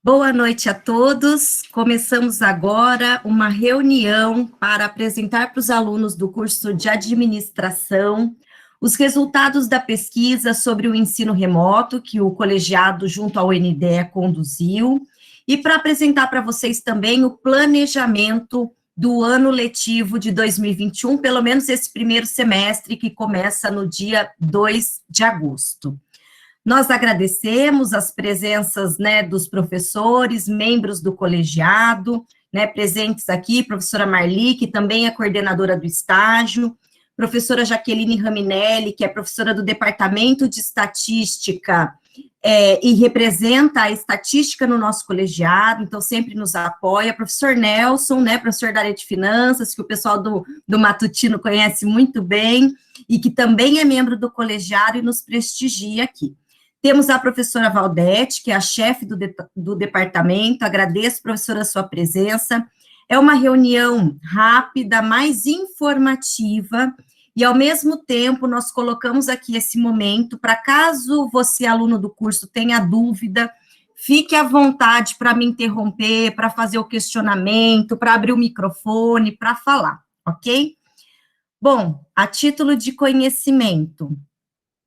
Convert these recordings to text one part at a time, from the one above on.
Boa noite a todos. Começamos agora uma reunião para apresentar para os alunos do curso de administração os resultados da pesquisa sobre o ensino remoto que o colegiado junto ao NDE conduziu e para apresentar para vocês também o planejamento do ano letivo de 2021, pelo menos esse primeiro semestre que começa no dia 2 de agosto. Nós agradecemos as presenças, dos professores, membros do colegiado, presentes aqui, professora Marli, que também é coordenadora do estágio, professora Jaqueline Raminelli, que é professora do Departamento de Estatística e representa a estatística no nosso colegiado, então sempre nos apoia, professor Nelson, professor da área de finanças, que o pessoal do Matutino conhece muito bem, e que também é membro do colegiado e nos prestigia aqui. Temos a professora Valdete, que é a chefe do departamento, agradeço, professora, a sua presença. É uma reunião rápida, mais informativa, e, ao mesmo tempo, nós colocamos aqui esse momento para, caso você, aluno do curso, tenha dúvida, fique à vontade para me interromper, para fazer o questionamento, para abrir o microfone, para falar, ok? Bom, a título de conhecimento,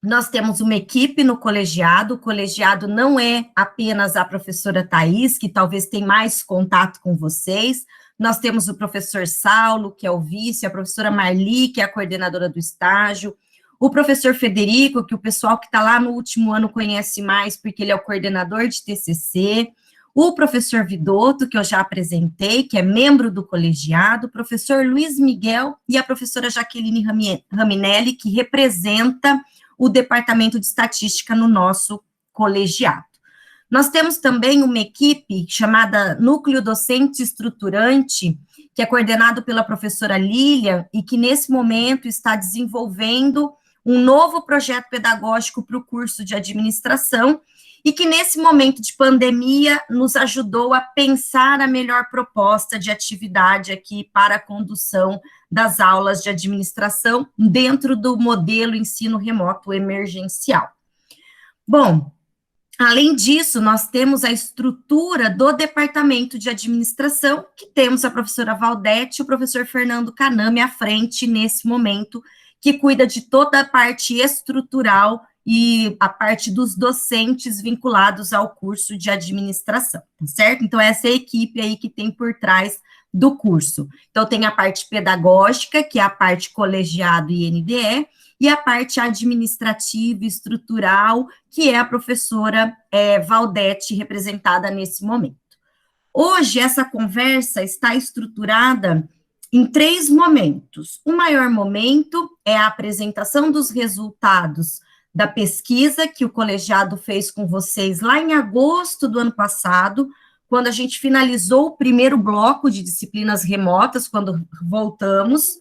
nós temos uma equipe no colegiado, o colegiado não é apenas a professora Thais, que talvez tenha mais contato com vocês, nós temos o professor Saulo, que é o vice, a professora Marli, que é a coordenadora do estágio, o professor Federico, que o pessoal que está lá no último ano conhece mais, porque ele é o coordenador de TCC, o professor Vidotto, que eu já apresentei, que é membro do colegiado, o professor Luiz Miguel e a professora Jaqueline Raminelli, que representa o Departamento de Estatística no nosso colegiado. Nós temos também uma equipe chamada Núcleo Docente Estruturante, que é coordenado pela professora Lilian, e que nesse momento está desenvolvendo um novo projeto pedagógico para o curso de administração, e que nesse momento de pandemia nos ajudou a pensar a melhor proposta de atividade aqui para a condução das aulas de administração dentro do modelo ensino remoto emergencial. Bom, além disso, nós temos a estrutura do departamento de administração, que temos a professora Valdete e o professor Fernando Caname à frente nesse momento, que cuida de toda a parte estrutural e a parte dos docentes vinculados ao curso de administração, tá certo? Então, essa é a equipe aí que tem por trás do curso. Então, tem a parte pedagógica, que é a parte colegiado e NDE, e a parte administrativa e estrutural, que é a professora Valdete, representada nesse momento. Hoje, essa conversa está estruturada em 3 momentos. O maior momento é a apresentação dos resultados da pesquisa que o colegiado fez com vocês lá em agosto do ano passado, quando a gente finalizou o primeiro bloco de disciplinas remotas, quando voltamos,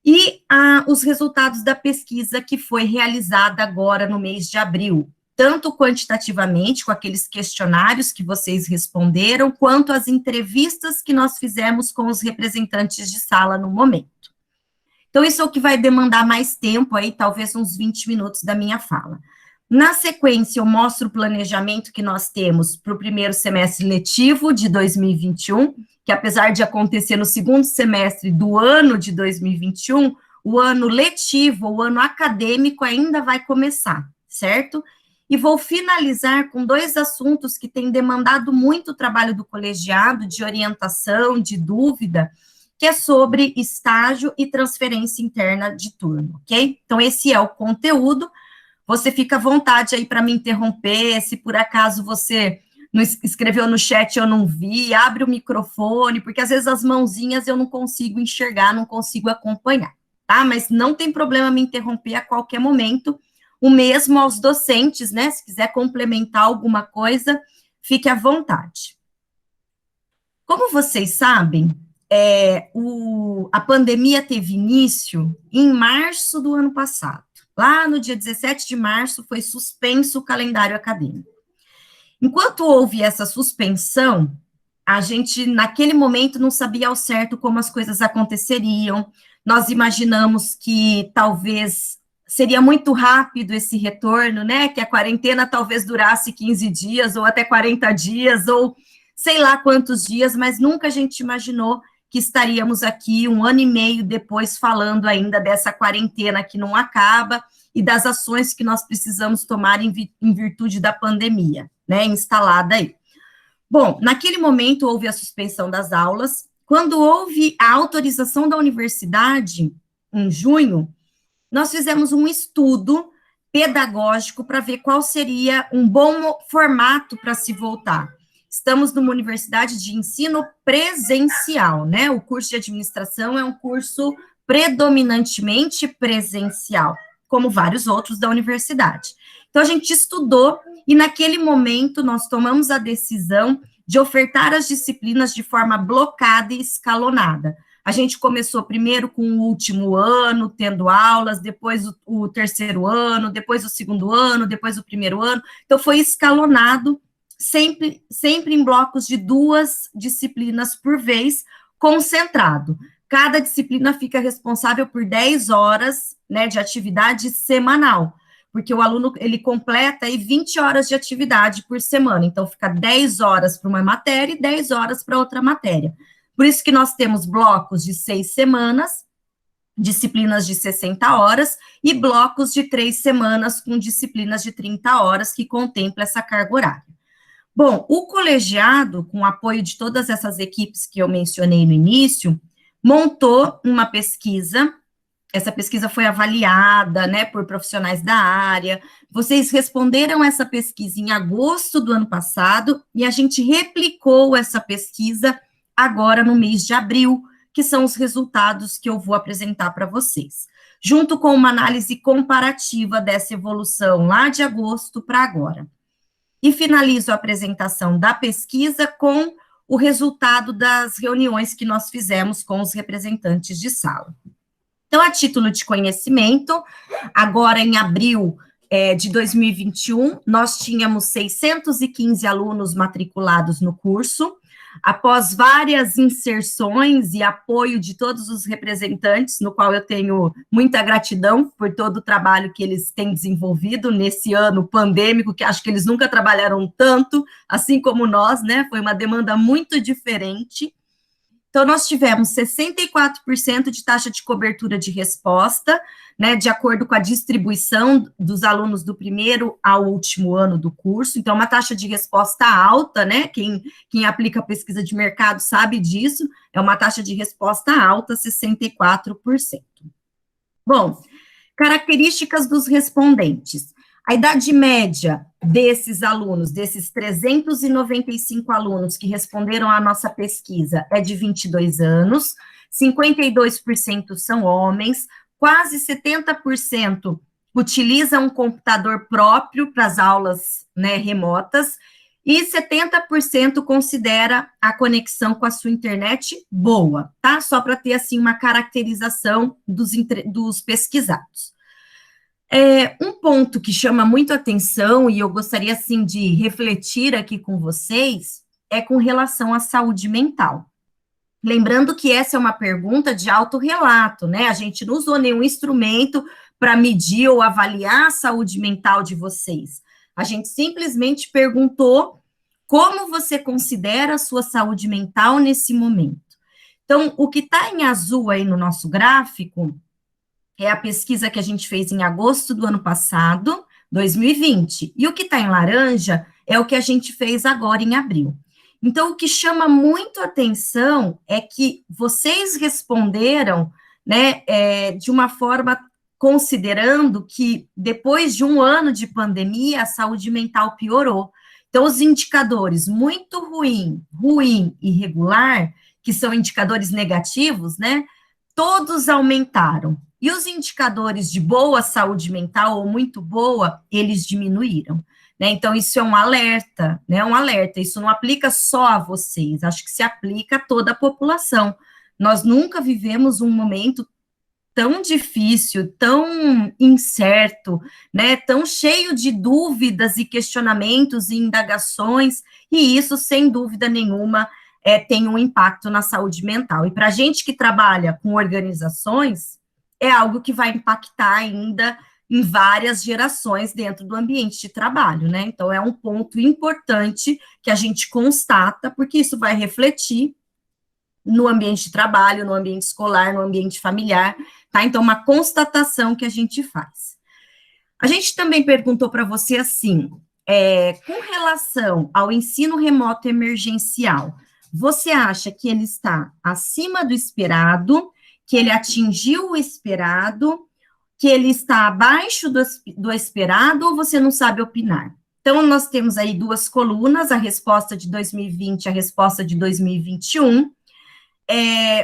e os resultados da pesquisa que foi realizada agora no mês de abril, tanto quantitativamente, com aqueles questionários que vocês responderam, quanto as entrevistas que nós fizemos com os representantes de sala no momento. Então, isso é o que vai demandar mais tempo aí, talvez uns 20 minutos da minha fala. Na sequência, eu mostro o planejamento que nós temos para o primeiro semestre letivo de 2021, que apesar de acontecer no segundo semestre do ano de 2021, o ano letivo, o ano acadêmico ainda vai começar, certo? E vou finalizar com 2 assuntos que têm demandado muito o trabalho do colegiado, de orientação, de dúvida, que é sobre estágio e transferência interna de turno, ok? Então, esse é o conteúdo. Você fica à vontade aí para me interromper, se por acaso você não escreveu no chat, eu não vi, abre o microfone, porque às vezes as mãozinhas eu não consigo enxergar, não consigo acompanhar, tá? Mas não tem problema me interromper a qualquer momento, o mesmo aos docentes, se quiser complementar alguma coisa, fique à vontade. Como vocês sabem, a pandemia teve início em março do ano passado. Lá no dia 17 de março foi suspenso o calendário acadêmico. Enquanto houve essa suspensão, a gente, naquele momento, não sabia ao certo como as coisas aconteceriam. Nós imaginamos que talvez seria muito rápido esse retorno, né? Que a quarentena talvez durasse 15 dias, ou até 40 dias, ou sei lá quantos dias, mas nunca a gente imaginou que estaríamos aqui 1 ano e meio depois falando ainda dessa quarentena que não acaba e das ações que nós precisamos tomar em virtude da pandemia, né? Instalada aí. Bom, naquele momento houve a suspensão das aulas. Quando houve a autorização da universidade, em junho, nós fizemos um estudo pedagógico para ver qual seria um bom formato para se voltar. Estamos numa universidade de ensino presencial, né? O curso de administração é um curso predominantemente presencial, como vários outros da universidade. Então, a gente estudou e, naquele momento, nós tomamos a decisão de ofertar as disciplinas de forma blocada e escalonada. A gente começou primeiro com o último ano, tendo aulas, depois o terceiro ano, depois o segundo ano, depois o primeiro ano. Então, foi escalonado, sempre em blocos de 2 disciplinas por vez, concentrado. Cada disciplina fica responsável por 10 horas, né, de atividade semanal, porque o aluno, ele completa aí 20 horas de atividade por semana, então fica 10 horas para uma matéria e 10 horas para outra matéria. Por isso que nós temos blocos de 6 semanas, disciplinas de 60 horas, e blocos de 3 semanas com disciplinas de 30 horas, que contempla essa carga horária. Bom, o colegiado, com o apoio de todas essas equipes que eu mencionei no início, montou uma pesquisa. Essa pesquisa foi avaliada, né, por profissionais da área. Vocês responderam essa pesquisa em agosto do ano passado, e a gente replicou essa pesquisa agora no mês de abril, que são os resultados que eu vou apresentar para vocês, junto com uma análise comparativa dessa evolução lá de agosto para agora. E finalizo a apresentação da pesquisa com o resultado das reuniões que nós fizemos com os representantes de sala. Então, a título de conhecimento, agora em abril de 2021, nós tínhamos 615 alunos matriculados no curso. Após várias inserções e apoio de todos os representantes, no qual eu tenho muita gratidão por todo o trabalho que eles têm desenvolvido nesse ano pandêmico, que acho que eles nunca trabalharam tanto, assim como nós, né? Foi uma demanda muito diferente. Então, nós tivemos 64% de taxa de cobertura de resposta, né, de acordo com a distribuição dos alunos do primeiro ao último ano do curso. Então, uma taxa de resposta alta, né, quem aplica pesquisa de mercado sabe disso, é uma taxa de resposta alta, 64%. Bom, características dos respondentes. A idade média desses alunos, desses 395 alunos que responderam à nossa pesquisa, é de 22 anos, 52% são homens, quase 70% utilizam um computador próprio para as aulas, né, remotas, e 70% considera a conexão com a sua internet boa, tá? Só para ter, assim, uma caracterização dos pesquisados. Um ponto que chama muito atenção, e eu gostaria, assim, de refletir aqui com vocês, é com relação à saúde mental. Lembrando que essa é uma pergunta de autorrelato, né? A gente não usou nenhum instrumento para medir ou avaliar a saúde mental de vocês. A gente simplesmente perguntou como você considera a sua saúde mental nesse momento. Então, o que está em azul aí no nosso gráfico é a pesquisa que a gente fez em agosto do ano passado, 2020. E o que está em laranja é o que a gente fez agora em abril. Então, o que chama muito atenção é que vocês responderam, né, de uma forma considerando que depois de 1 ano de pandemia, a saúde mental piorou. Então, os indicadores muito ruim e regular, que são indicadores negativos, né, todos aumentaram. E os indicadores de boa saúde mental, ou muito boa, eles diminuíram, né? Então, isso é um alerta, né? Um alerta. Isso não aplica só a vocês, acho que se aplica a toda a população. Nós nunca vivemos um momento tão difícil, tão incerto, né? Tão cheio de dúvidas e questionamentos e indagações, e isso, sem dúvida nenhuma, tem um impacto na saúde mental. E para a gente que trabalha com organizações, é algo que vai impactar ainda em várias gerações dentro do ambiente de trabalho, né? Então, é um ponto importante que a gente constata, porque isso vai refletir no ambiente de trabalho, no ambiente escolar, no ambiente familiar, tá? Então, uma constatação que a gente faz. A gente também perguntou para você assim, com relação ao ensino remoto emergencial, você acha que ele está acima do esperado, que ele atingiu o esperado, que ele está abaixo do esperado, ou você não sabe opinar? Então, nós temos aí duas colunas, a resposta de 2020 e a resposta de 2021.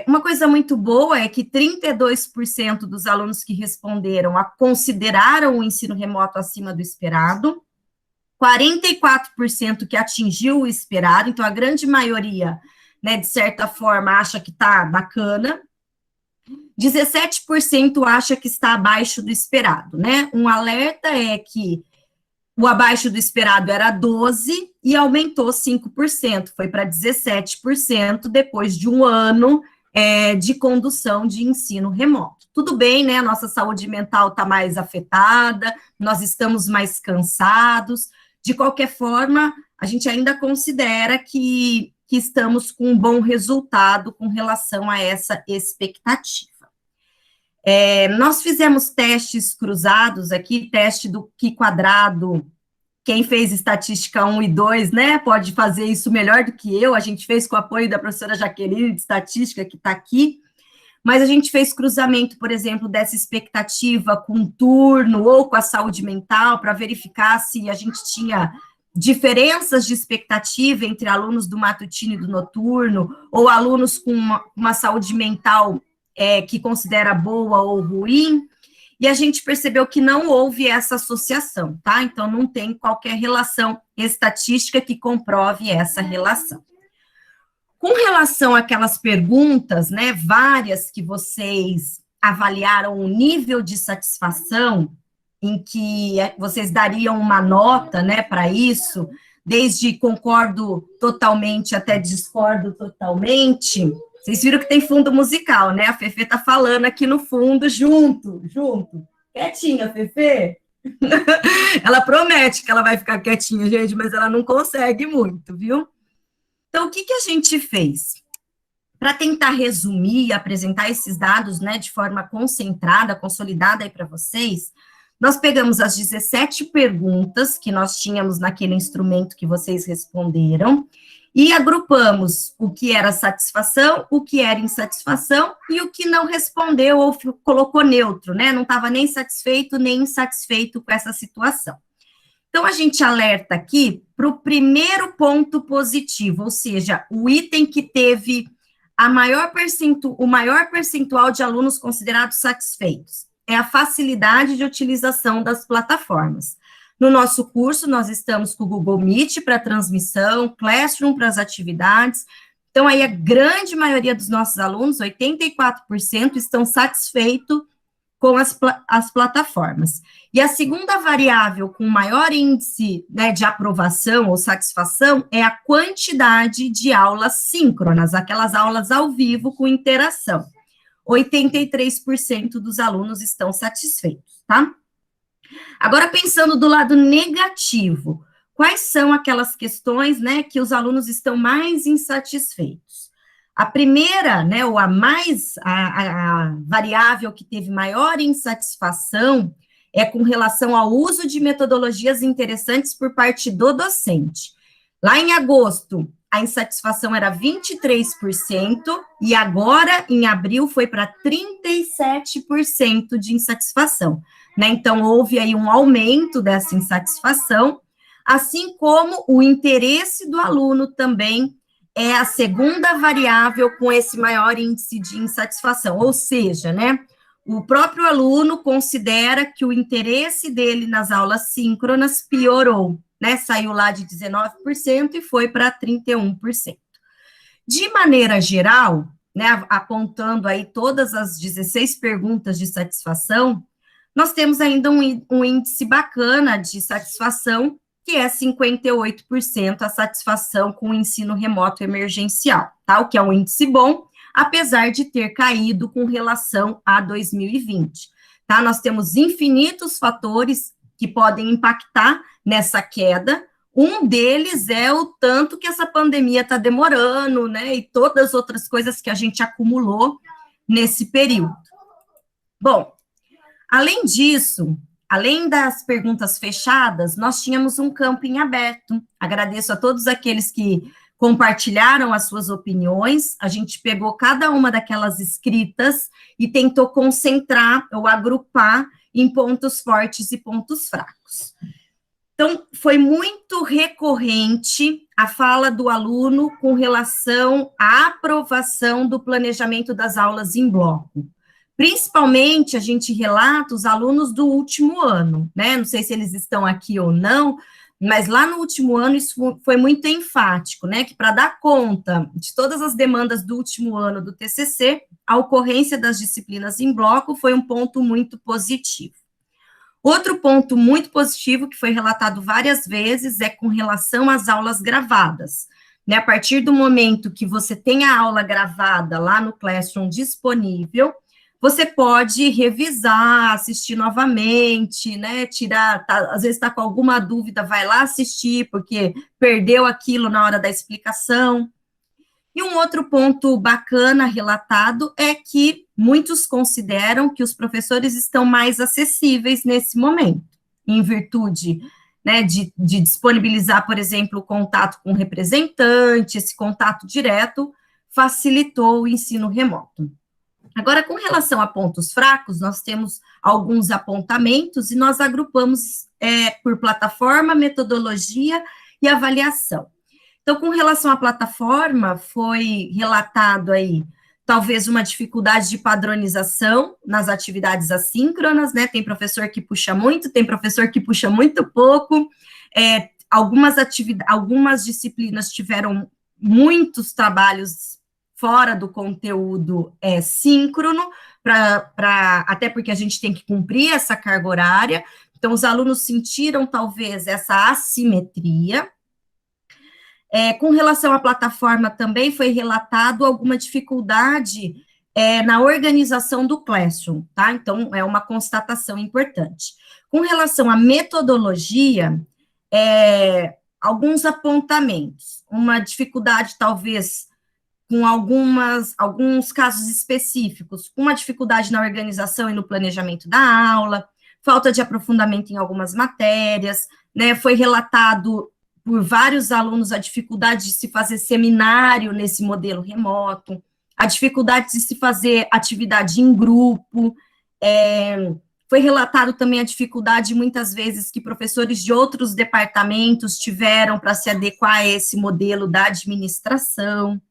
Uma coisa muito boa é que 32% dos alunos que responderam consideraram o ensino remoto acima do esperado, 44% que atingiu o esperado, então a grande maioria, né, de certa forma, acha que está bacana, 17% acha que está abaixo do esperado, né? Um alerta é que o abaixo do esperado era 12% e aumentou 5%, foi para 17% depois de um ano de condução de ensino remoto. Tudo bem, né? A nossa saúde mental está mais afetada, nós estamos mais cansados. De qualquer forma, a gente ainda considera que estamos com um bom resultado com relação a essa expectativa. Nós fizemos testes cruzados aqui, teste do Q quadrado. Quem fez estatística 1 e 2, né, pode fazer isso melhor do que eu. A gente fez com o apoio da professora Jaqueline de estatística, que está aqui. Mas a gente fez cruzamento, por exemplo, dessa expectativa com o turno ou com a saúde mental, para verificar se a gente tinha diferenças de expectativa entre alunos do matutino e do noturno, ou alunos com uma saúde mental que considera boa ou ruim, e a gente percebeu que não houve essa associação, tá? Então, não tem qualquer relação estatística que comprove essa relação. Com relação àquelas perguntas, né, várias que vocês avaliaram o nível de satisfação, em que vocês dariam uma nota, né, para isso, desde concordo totalmente até discordo totalmente. Vocês viram que tem fundo musical, né? A Fefe tá falando aqui no fundo, junto. Quietinha, Fefe. Ela promete que ela vai ficar quietinha, gente, mas ela não consegue muito, viu? Então, o que a gente fez? Para tentar resumir e apresentar esses dados, né, de forma concentrada, consolidada aí para vocês, nós pegamos as 17 perguntas que nós tínhamos naquele instrumento que vocês responderam, e agrupamos o que era satisfação, o que era insatisfação, e o que não respondeu ou colocou neutro, né? Não estava nem satisfeito, nem insatisfeito com essa situação. Então, a gente alerta aqui para o primeiro ponto positivo, ou seja, o item que teve o maior percentual de alunos considerados satisfeitos. É a facilidade de utilização das plataformas. No nosso curso, nós estamos com o Google Meet para transmissão, Classroom para as atividades. Então, aí a grande maioria dos nossos alunos, 84%, estão satisfeitos com as plataformas. E a segunda variável com maior índice, né, de aprovação ou satisfação é a quantidade de aulas síncronas, aquelas aulas ao vivo com interação. 83% dos alunos estão satisfeitos, tá? Agora, pensando do lado negativo, quais são aquelas questões, né, que os alunos estão mais insatisfeitos? A primeira, né, ou a variável que teve maior insatisfação é com relação ao uso de metodologias interessantes por parte do docente. Lá em agosto, a insatisfação era 23%, e agora, em abril, foi para 37% de insatisfação, né? Então, houve aí um aumento dessa insatisfação, assim como o interesse do aluno também é a segunda variável com esse maior índice de insatisfação, ou seja, né, o próprio aluno considera que o interesse dele nas aulas síncronas piorou, né, saiu lá de 19% e foi para 31%. De maneira geral, né, apontando aí todas as 16 perguntas de satisfação, nós temos ainda um índice bacana de satisfação, que é 58% a satisfação com o ensino remoto emergencial, tá? O que é um índice bom, apesar de ter caído com relação a 2020, tá? Nós temos infinitos fatores que podem impactar nessa queda. Um deles é o tanto que essa pandemia está demorando, né? E todas as outras coisas que a gente acumulou nesse período. Bom, além disso, além das perguntas fechadas, nós tínhamos um campo em aberto. Agradeço a todos aqueles que compartilharam as suas opiniões. A gente pegou cada uma daquelas escritas e tentou concentrar ou agrupar em pontos fortes e pontos fracos. Então, foi muito recorrente a fala do aluno com relação à aprovação do planejamento das aulas em bloco. Principalmente, a gente relata os alunos do último ano, né? Não sei se eles estão aqui ou não, mas lá no último ano isso foi muito enfático, né? Que para dar conta de todas as demandas do último ano do TCC, a ocorrência das disciplinas em bloco foi um ponto muito positivo. Outro ponto muito positivo, que foi relatado várias vezes, é com relação às aulas gravadas. Né, a partir do momento que você tem a aula gravada lá no Classroom disponível, você pode revisar, assistir novamente, né, tirar, às vezes está com alguma dúvida, vai lá assistir, porque perdeu aquilo na hora da explicação. E um outro ponto bacana relatado é que muitos consideram que os professores estão mais acessíveis nesse momento, em virtude, né, de disponibilizar, por exemplo, o contato com o representante, esse contato direto facilitou o ensino remoto. Agora, com relação a pontos fracos, nós temos alguns apontamentos e nós agrupamos por plataforma, metodologia e avaliação. Então, com relação à plataforma, foi relatado aí, talvez, uma dificuldade de padronização nas atividades assíncronas, né? Tem professor que puxa muito, tem professor que puxa muito pouco. Algumas disciplinas tiveram muitos trabalhos fora do conteúdo síncrono, até porque a gente tem que cumprir essa carga horária. Então, os alunos sentiram, talvez, essa assimetria. Com relação à plataforma, também foi relatado alguma dificuldade na organização do Classroom, tá? Então, é uma constatação importante. Com relação à metodologia, alguns apontamentos, uma dificuldade, talvez, com alguns casos específicos, uma dificuldade na organização e no planejamento da aula, falta de aprofundamento em algumas matérias, né? Foi relatado por vários alunos a dificuldade de se fazer seminário nesse modelo remoto, a dificuldade de se fazer atividade em grupo, foi relatado também a dificuldade, muitas vezes, que professores de outros departamentos tiveram para se adequar a esse modelo da administração,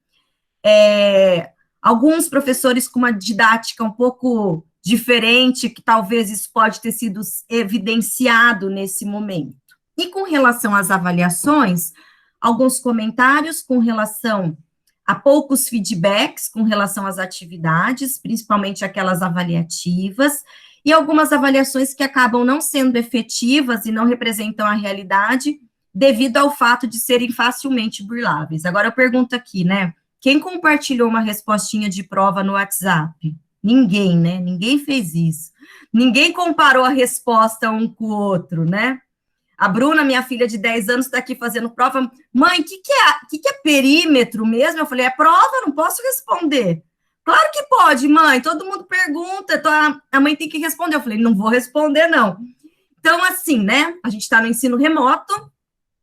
alguns professores com uma didática um pouco diferente, que talvez isso pode ter sido evidenciado nesse momento. E com relação às avaliações, alguns comentários com relação a poucos feedbacks com relação às atividades, principalmente aquelas avaliativas, e algumas avaliações que acabam não sendo efetivas e não representam a realidade, devido ao fato de serem facilmente burláveis. Agora eu pergunto aqui, né, quem compartilhou uma respostinha de prova no WhatsApp? Ninguém, né, ninguém fez isso. Ninguém comparou a resposta um com o outro, né? A Bruna, minha filha de 10 anos, está aqui fazendo prova. Mãe, o que é perímetro mesmo? Eu falei, é prova, não posso responder. Claro que pode, mãe, todo mundo pergunta, então a mãe tem que responder. Eu falei, não vou responder, não. Então, assim, né, a gente está no ensino remoto,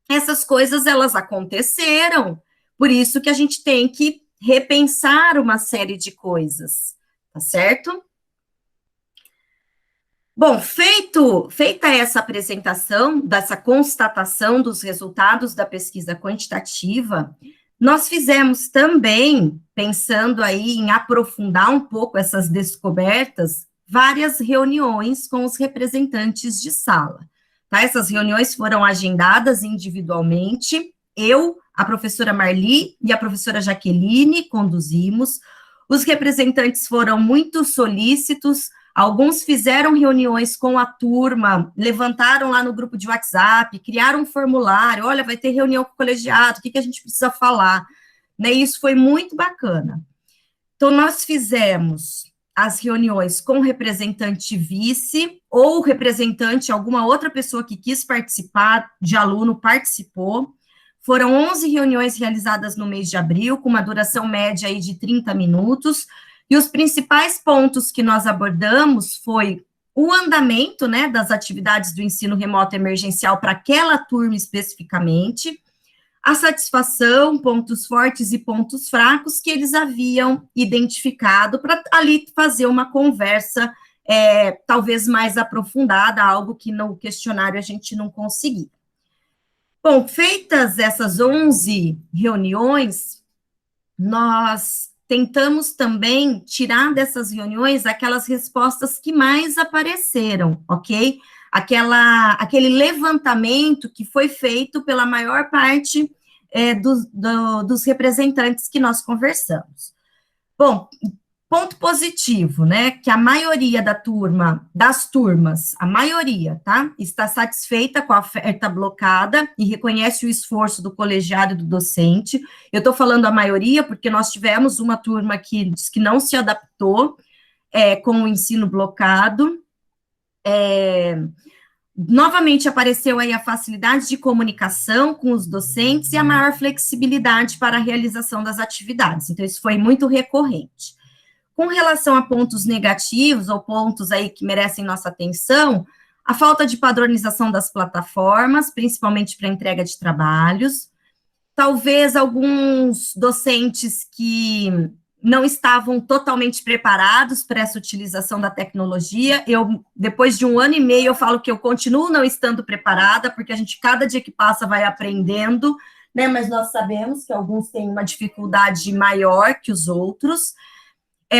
essas coisas, elas aconteceram, por isso que a gente tem que repensar uma série de coisas, tá certo? Bom, feita essa apresentação, dessa constatação dos resultados da pesquisa quantitativa, nós fizemos também, pensando aí em aprofundar um pouco essas descobertas, várias reuniões com os representantes de sala. Tá? Essas reuniões foram agendadas individualmente, eu, a professora Marli e a professora Jaqueline conduzimos, os representantes foram muito solícitos. Alguns fizeram reuniões com a turma, levantaram lá no grupo de WhatsApp, criaram um formulário, olha, vai ter reunião com o colegiado, o que a gente precisa falar? Né, isso foi muito bacana. Então, nós fizemos as reuniões com representante vice ou representante, alguma outra pessoa que quis participar, de aluno, participou. Foram 11 reuniões realizadas no mês de abril, com uma duração média aí de 30 minutos, e os principais pontos que nós abordamos foi o andamento, né, das atividades do ensino remoto emergencial para aquela turma especificamente, a satisfação, pontos fortes e pontos fracos que eles haviam identificado para ali fazer uma conversa talvez mais aprofundada, algo que no questionário a gente não conseguia. Bom, feitas essas 11 reuniões, nós tentamos também tirar dessas reuniões aquelas respostas que mais apareceram, ok? Aquele levantamento que foi feito pela maior parte dos representantes que nós conversamos. Bom, ponto positivo, né, que a maioria das turmas, a maioria, tá, está satisfeita com a oferta blocada e reconhece o esforço do colegiado e do docente. Eu estou falando a maioria porque nós tivemos uma turma que diz que não se adaptou com o ensino blocado. Novamente apareceu aí a facilidade de comunicação com os docentes e a maior flexibilidade para a realização das atividades. Então, isso foi muito recorrente. Com relação a pontos negativos, ou pontos aí que merecem nossa atenção, a falta de padronização das plataformas, principalmente para entrega de trabalhos, talvez alguns docentes que não estavam totalmente preparados para essa utilização da tecnologia. Depois de 1 ano e meio, eu falo que eu continuo não estando preparada, porque a gente, cada dia que passa, vai aprendendo, né, mas nós sabemos que alguns têm uma dificuldade maior que os outros.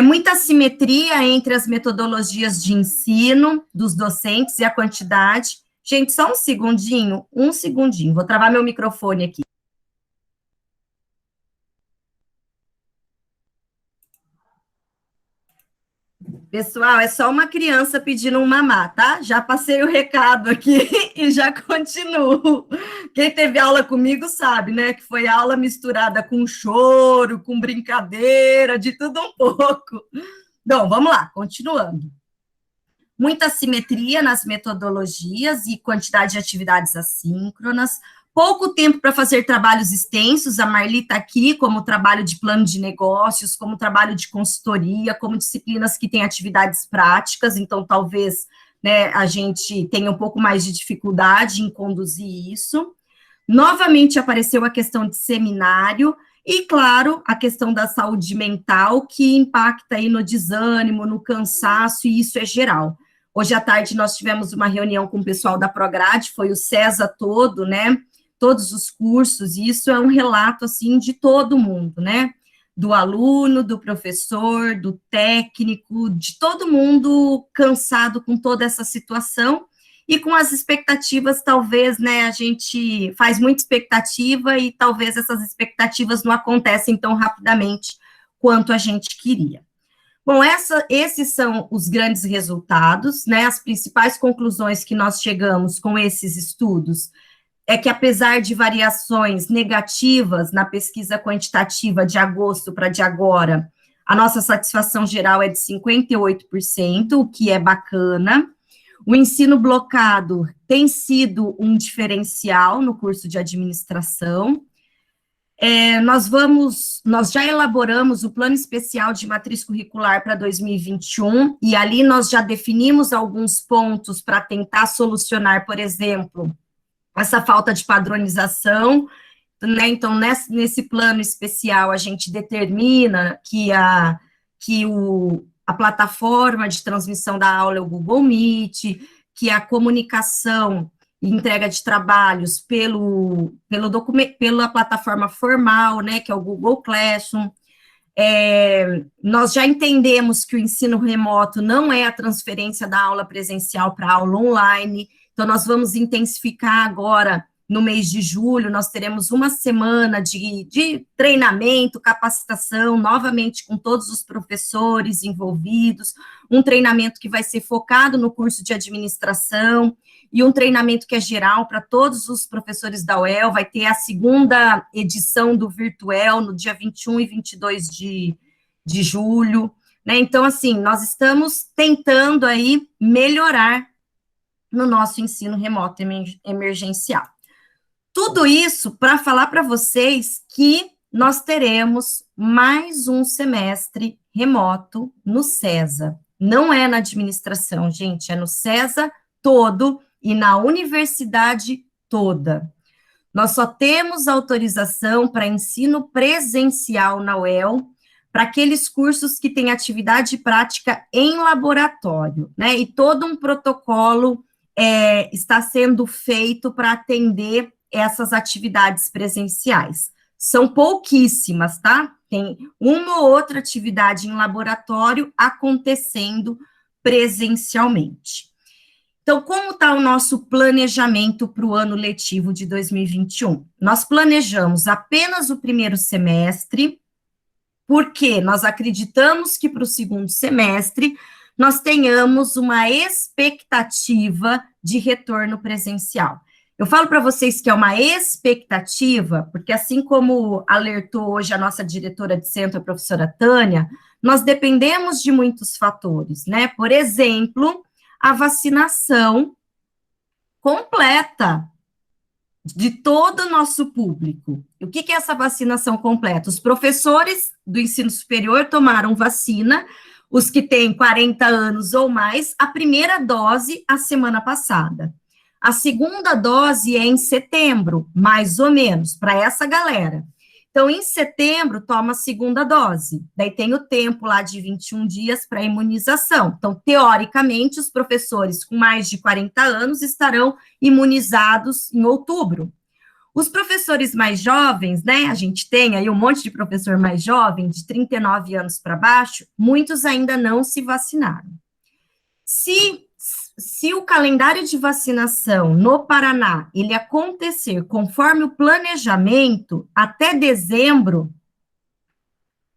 Muita assimetria entre as metodologias de ensino dos docentes e a quantidade. Gente, só um segundinho, vou travar meu microfone aqui. Pessoal, é só uma criança pedindo um mamá, tá? Já passei o recado aqui e já continuo. Quem teve aula comigo sabe, né, que foi aula misturada com choro, com brincadeira, de tudo um pouco. Então, vamos lá, continuando. Muita assimetria nas metodologias e quantidade de atividades assíncronas, pouco tempo para fazer trabalhos extensos, a Marli está aqui como trabalho de plano de negócios, como trabalho de consultoria, como disciplinas que têm atividades práticas, então talvez, né, a gente tenha um pouco mais de dificuldade em conduzir isso. Novamente apareceu a questão de seminário, e, claro, a questão da saúde mental, que impacta aí no desânimo, no cansaço, e isso é geral. Hoje à tarde nós tivemos uma reunião com o pessoal da Prograde, foi o CESA todo, né, todos os cursos, e isso é um relato, assim, de todo mundo, né, do aluno, do professor, do técnico, de todo mundo cansado com toda essa situação, e com as expectativas, talvez, né, a gente faz muita expectativa, e talvez essas expectativas não acontecem tão rapidamente quanto a gente queria. Bom, esses são os grandes resultados, né, as principais conclusões que nós chegamos com esses estudos, é que apesar de variações negativas na pesquisa quantitativa de agosto para de agora, a nossa satisfação geral é de 58%, o que é bacana. O ensino blocado tem sido um diferencial no curso de administração. Nós já elaboramos o plano especial de matriz curricular para 2021, e ali nós já definimos alguns pontos para tentar solucionar, por exemplo, essa falta de padronização, né? Então, nesse plano especial, a gente determina que a plataforma de transmissão da aula é o Google Meet, que a comunicação e entrega de trabalhos pela plataforma formal, né, que é o Google Classroom. Nós já entendemos que o ensino remoto não é a transferência da aula presencial para a aula online, então nós vamos intensificar agora, no mês de julho, nós teremos uma semana de treinamento, capacitação, novamente com todos os professores envolvidos, um treinamento que vai ser focado no curso de administração, e um treinamento que é geral para todos os professores da UEL, vai ter a segunda edição do Virtuel, no dia 21 e 22 de julho. né? Então, assim, nós estamos tentando aí melhorar no nosso ensino remoto emergencial. Tudo isso para falar para vocês que nós teremos mais um semestre remoto no CESA. Não é na administração, gente, é no CESA todo e na universidade toda. Nós só temos autorização para ensino presencial na UEL, para aqueles cursos que têm atividade prática em laboratório, né? E todo um protocolo está sendo feito para atender essas atividades presenciais. São pouquíssimas, tá? Tem uma ou outra atividade em laboratório acontecendo presencialmente. Então, como está o nosso planejamento para o ano letivo de 2021? Nós planejamos apenas o primeiro semestre, porque nós acreditamos que para o segundo semestre nós tenhamos uma expectativa de retorno presencial. Eu falo para vocês que é uma expectativa, porque assim como alertou hoje a nossa diretora de centro, a professora Tânia, nós dependemos de muitos fatores, né? Por exemplo, a vacinação completa de todo o nosso público. O que é essa vacinação completa? Os professores do ensino superior tomaram vacina, os que têm 40 anos ou mais, a primeira dose a semana passada. A segunda dose é em setembro, mais ou menos, para essa galera. Então, em setembro, toma a segunda dose. Daí tem o tempo lá de 21 dias para imunização. Então, teoricamente, os professores com mais de 40 anos estarão imunizados em outubro. Os professores mais jovens, né, a gente tem aí um monte de professor mais jovem, de 39 anos para baixo, muitos ainda não se vacinaram. Se o calendário de vacinação no Paraná, ele acontecer conforme o planejamento, até dezembro,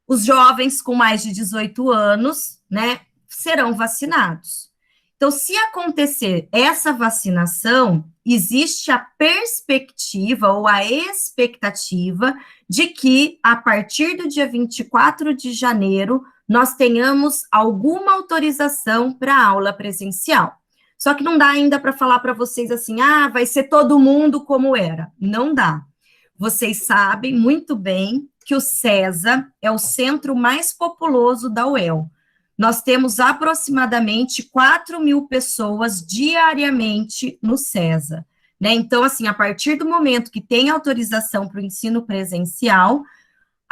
os jovens com mais de 18 anos, né, serão vacinados. Então, se acontecer essa vacinação, existe a perspectiva ou a expectativa de que, a partir do dia 24 de janeiro, nós tenhamos alguma autorização para aula presencial. Só que não dá ainda para falar para vocês assim, vai ser todo mundo como era. Não dá. Vocês sabem muito bem que o CESA é o centro mais populoso da UEL. Nós temos aproximadamente 4.000 pessoas diariamente no CESA, né? Então, assim, a partir do momento que tem autorização para o ensino presencial,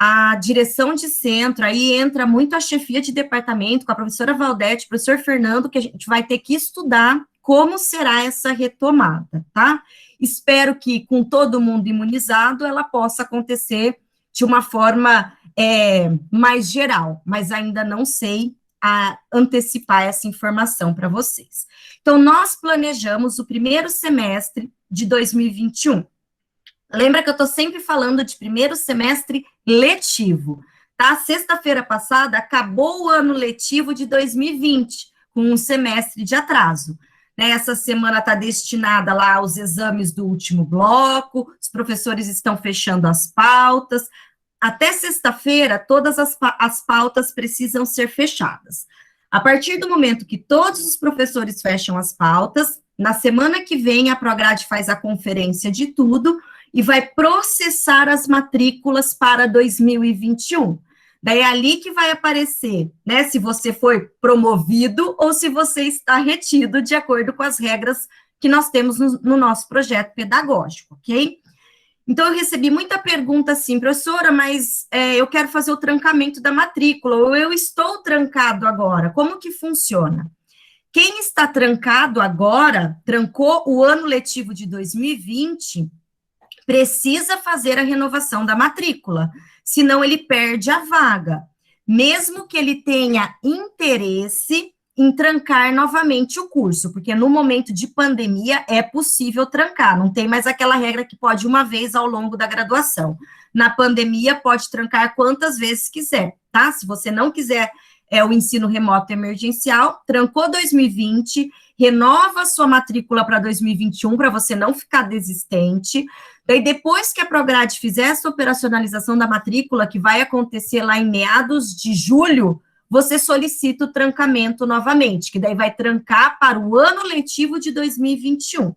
a direção de centro, aí entra muito a chefia de departamento, com a professora Valdete, professor Fernando, que a gente vai ter que estudar como será essa retomada, tá? Espero que, com todo mundo imunizado, ela possa acontecer de uma forma mais geral, mas ainda não sei antecipar essa informação para vocês. Então, nós planejamos o primeiro semestre de 2021. Lembra que eu estou sempre falando de primeiro semestre letivo, tá? Sexta-feira passada acabou o ano letivo de 2020, com um semestre de atraso. Né? Essa semana está destinada lá aos exames do último bloco, os professores estão fechando as pautas. Até sexta-feira, todas as pautas precisam ser fechadas. A partir do momento que todos os professores fecham as pautas, na semana que vem a Prograde faz a conferência de tudo e vai processar as matrículas para 2021. Daí é ali que vai aparecer, né, se você foi promovido ou se você está retido de acordo com as regras que nós temos no nosso projeto pedagógico, ok? Então, eu recebi muita pergunta assim, professora, mas eu quero fazer o trancamento da matrícula, ou eu estou trancado agora, como que funciona? Quem está trancado agora, trancou o ano letivo de 2020, precisa fazer a renovação da matrícula, senão ele perde a vaga, mesmo que ele tenha interesse em trancar novamente o curso, porque no momento de pandemia é possível trancar, não tem mais aquela regra que pode uma vez ao longo da graduação. Na pandemia pode trancar quantas vezes quiser, tá? Se você não quiser o ensino remoto emergencial, trancou 2020, renova a sua matrícula para 2021, para você não ficar desistente. Daí, depois que a Prograde fizer essa operacionalização da matrícula, que vai acontecer lá em meados de julho, você solicita o trancamento novamente, que daí vai trancar para o ano letivo de 2021.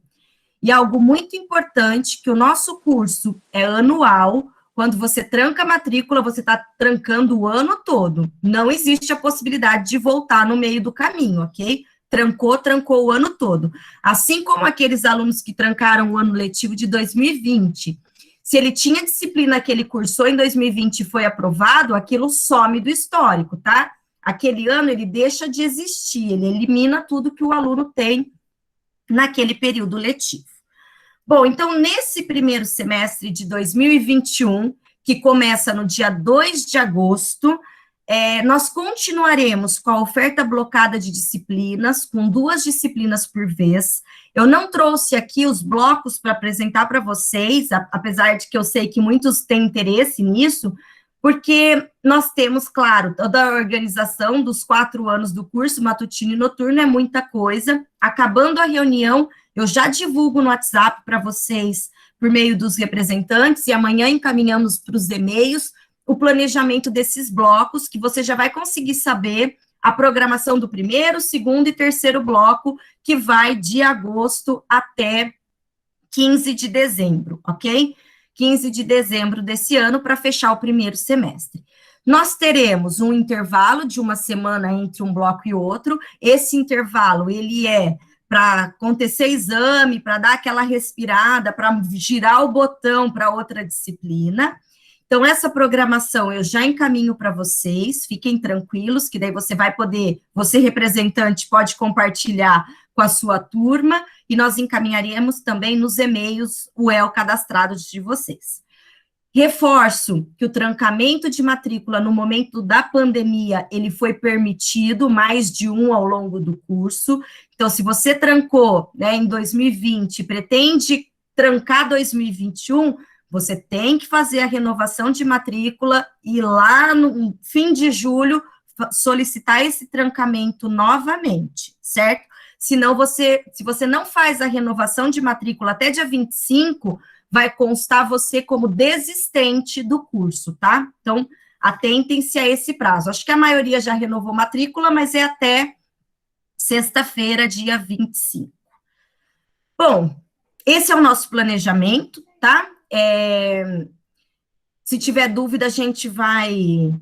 E algo muito importante, que o nosso curso é anual. Quando você tranca a matrícula, você está trancando o ano todo. Não existe a possibilidade de voltar no meio do caminho, ok? Trancou, trancou o ano todo. Assim como aqueles alunos que trancaram o ano letivo de 2020, se ele tinha disciplina que ele cursou em 2020 e foi aprovado, aquilo some do histórico, tá? Aquele ano ele deixa de existir, ele elimina tudo que o aluno tem naquele período letivo. Bom, então, nesse primeiro semestre de 2021, que começa no dia 2 de agosto, nós continuaremos com a oferta blocada de disciplinas, com 2 disciplinas por vez. Eu não trouxe aqui os blocos para apresentar para vocês, apesar de que eu sei que muitos têm interesse nisso, porque nós temos, claro, toda a organização dos 4 anos do curso matutino e noturno é muita coisa. Acabando a reunião, eu já divulgo no WhatsApp para vocês, por meio dos representantes, e amanhã encaminhamos para os e-mails o planejamento desses blocos, que você já vai conseguir saber a programação do primeiro, segundo e terceiro bloco, que vai de agosto até 15 de dezembro, ok? 15 de dezembro desse ano, para fechar o primeiro semestre. Nós teremos um intervalo de uma semana entre um bloco e outro. Esse intervalo, ele é para acontecer exame, para dar aquela respirada, para girar o botão para outra disciplina. Então, essa programação eu já encaminho para vocês, fiquem tranquilos, que daí você vai poder, você representante pode compartilhar com a sua turma, e nós encaminharemos também nos e-mails o cadastrado de vocês. Reforço que o trancamento de matrícula no momento da pandemia, ele foi permitido, mais de um ao longo do curso. Então, se você trancou, né, em 2020 e pretende trancar 2021, você tem que fazer a renovação de matrícula e lá no fim de julho solicitar esse trancamento novamente, certo? Senão se você não faz a renovação de matrícula até dia 25, vai constar você como desistente do curso, tá? Então, atentem-se a esse prazo. Acho que a maioria já renovou matrícula, mas é até sexta-feira, dia 25. Bom, esse é o nosso planejamento, tá? Se tiver dúvida, a gente vai...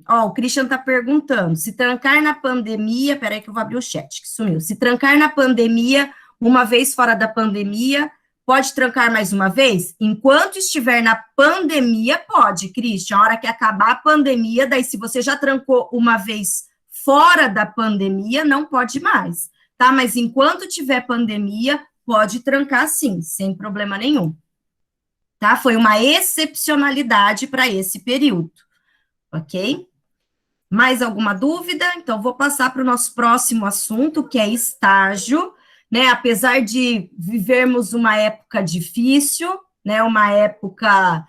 Ó, o Christian está perguntando, se trancar na pandemia... Peraí que eu vou abrir o chat, que sumiu. Se trancar na pandemia, uma vez fora da pandemia, pode trancar mais uma vez? Enquanto estiver na pandemia, pode, Christian. A hora que acabar a pandemia, daí se você já trancou uma vez fora da pandemia, não pode mais, tá? Mas enquanto tiver pandemia, pode trancar sim, sem problema nenhum. Tá? Foi uma excepcionalidade para esse período, ok? Mais alguma dúvida? Então, vou passar para o nosso próximo assunto, que é estágio, né? Apesar de vivermos uma época difícil, né? Uma época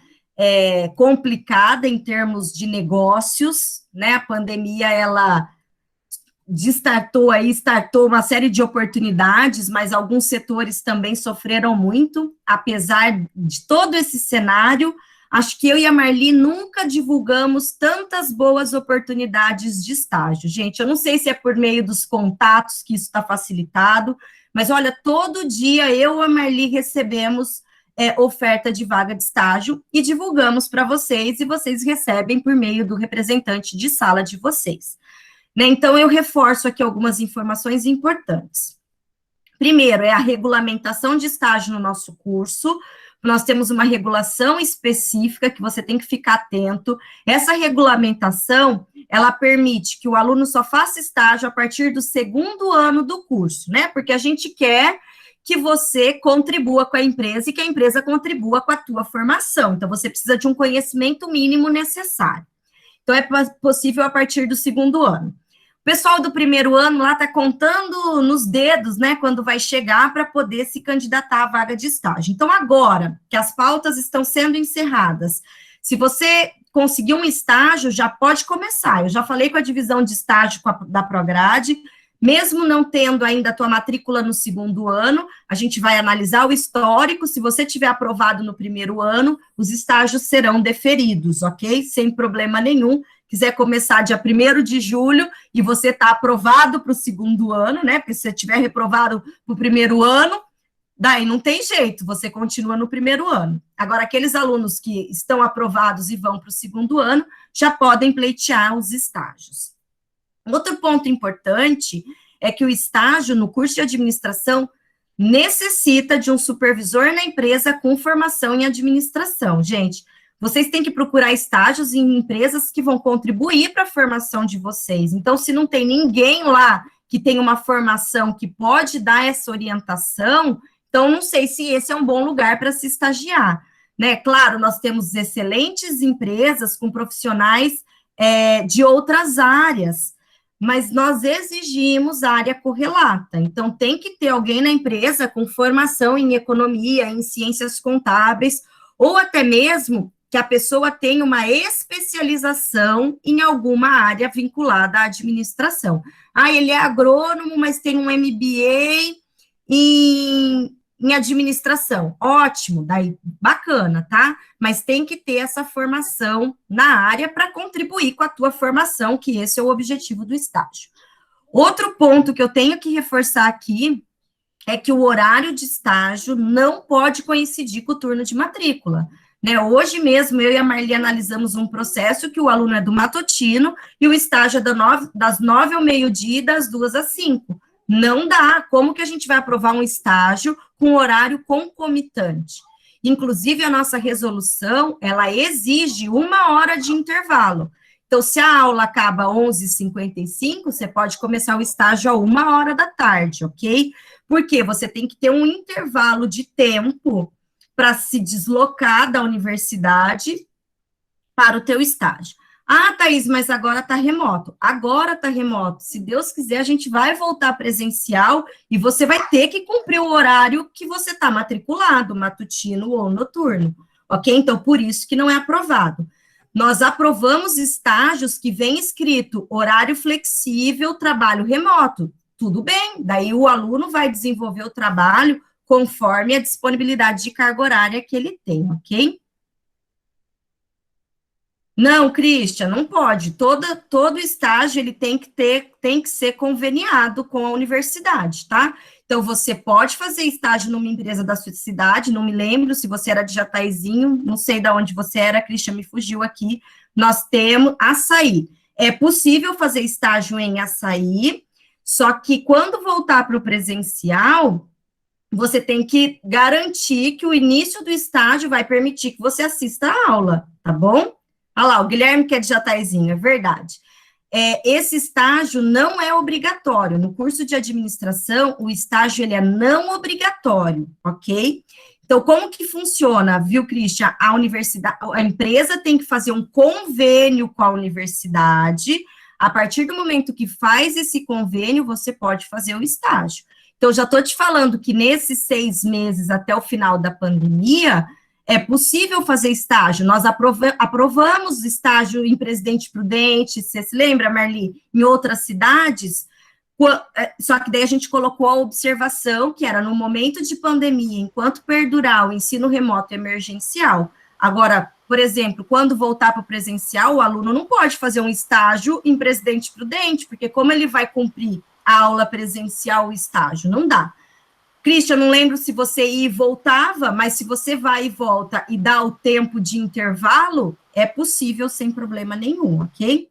complicada em termos de negócios, né? A pandemia, ela startou uma série de oportunidades, mas alguns setores também sofreram muito, apesar de todo esse cenário. Acho que eu e a Marli nunca divulgamos tantas boas oportunidades de estágio. Gente, eu não sei se é por meio dos contatos que isso está facilitado, mas olha, todo dia eu e a Marli recebemos oferta de vaga de estágio e divulgamos para vocês, e vocês recebem por meio do representante de sala de vocês. Né? Então, eu reforço aqui algumas informações importantes. Primeiro, é a regulamentação de estágio no nosso curso. Nós temos uma regulação específica que você tem que ficar atento. Essa regulamentação, ela permite que o aluno só faça estágio a partir do 2º ano do curso, né? Porque a gente quer que você contribua com a empresa e que a empresa contribua com a tua formação. Então, você precisa de um conhecimento mínimo necessário. Então, é possível a partir do 2º ano. O pessoal do 1º ano lá está contando nos dedos, né, quando vai chegar para poder se candidatar à vaga de estágio. Então, agora que as pautas estão sendo encerradas, se você conseguir um estágio, já pode começar. Eu já falei com a divisão de estágio da Prograde, mesmo não tendo ainda a tua matrícula no 2º ano, a gente vai analisar o histórico. Se você tiver aprovado no 1º ano, os estágios serão deferidos, ok? Sem problema nenhum. quiser começar dia 1º de julho e você está aprovado para o 2º ano, né? Porque se você tiver reprovado para o 1º ano, daí não tem jeito, você continua no 1º ano. Agora, aqueles alunos que estão aprovados e vão para o 2º ano, já podem pleitear os estágios. Outro ponto importante é que o estágio no curso de administração necessita de um supervisor na empresa com formação em administração. Gente, vocês têm que procurar estágios em empresas que vão contribuir para a formação de vocês. Então, se não tem ninguém lá que tem uma formação que pode dar essa orientação, então não sei se esse é um bom lugar para se estagiar, né? Claro, nós temos excelentes empresas com profissionais de outras áreas, mas nós exigimos área correlata. Então, tem que ter alguém na empresa com formação em economia, em ciências contábeis, ou até mesmo que a pessoa tenha uma especialização em alguma área vinculada à administração. Ah, ele é agrônomo, mas tem um MBA em administração. Ótimo, daí bacana, tá? Mas tem que ter essa formação na área para contribuir com a tua formação, que esse é o objetivo do estágio. Outro ponto que eu tenho que reforçar aqui é que o horário de estágio não pode coincidir com o turno de matrícula, né? Hoje mesmo, eu e a Marli analisamos um processo que o aluno é do matutino e o estágio é das 9 ao meio-dia e das 2 às 5. Não dá. Como que a gente vai aprovar um estágio com horário concomitante? Inclusive, a nossa resolução, ela exige 1 hora de intervalo. Então, se a aula acaba às 11h55, você pode começar o estágio a 1 hora da tarde, ok? Porque você tem que ter um intervalo de tempo para se deslocar da universidade para o teu estágio. Ah, Thaís, mas agora está remoto. Agora está remoto. Se Deus quiser, a gente vai voltar presencial e você vai ter que cumprir o horário que você está matriculado, matutino ou noturno, ok? Então, por isso que não é aprovado. Nós aprovamos estágios que vem escrito horário flexível, trabalho remoto. Tudo bem, daí o aluno vai desenvolver o trabalho conforme a disponibilidade de carga horária que ele tem, ok? Não, Christian, não pode. Todo estágio ele tem que ser conveniado com a universidade, tá? Então, você pode fazer estágio numa empresa da sua cidade, não me lembro se você era de Jataizinho, não sei de onde você era, Christian me fugiu aqui. Nós temos Açaí. É possível fazer estágio em Açaí, só que quando voltar para o presencial, você tem que garantir que o início do estágio vai permitir que você assista a aula, tá bom? Olha lá, o Guilherme que é de Jataizinho, é verdade. Esse estágio não é obrigatório. No curso de administração, o estágio ele é não obrigatório, ok? Então, como que funciona, viu, Christian? A empresa tem que fazer um convênio com a universidade. A partir do momento que faz esse convênio, você pode fazer o estágio. Então, já estou te falando que nesses 6 meses até o final da pandemia, é possível fazer estágio. Nós aprovamos estágio em Presidente Prudente, você se lembra, Marli? Em outras cidades, só que daí a gente colocou a observação que era no momento de pandemia, enquanto perdurar o ensino remoto emergencial. Agora, por exemplo, quando voltar para o presencial, o aluno não pode fazer um estágio em Presidente Prudente, porque como ele vai cumprir a aula presencial, o estágio? Não dá. Christian, não lembro se você ia e voltava, mas se você vai e volta e dá o tempo de intervalo, é possível sem problema nenhum, ok?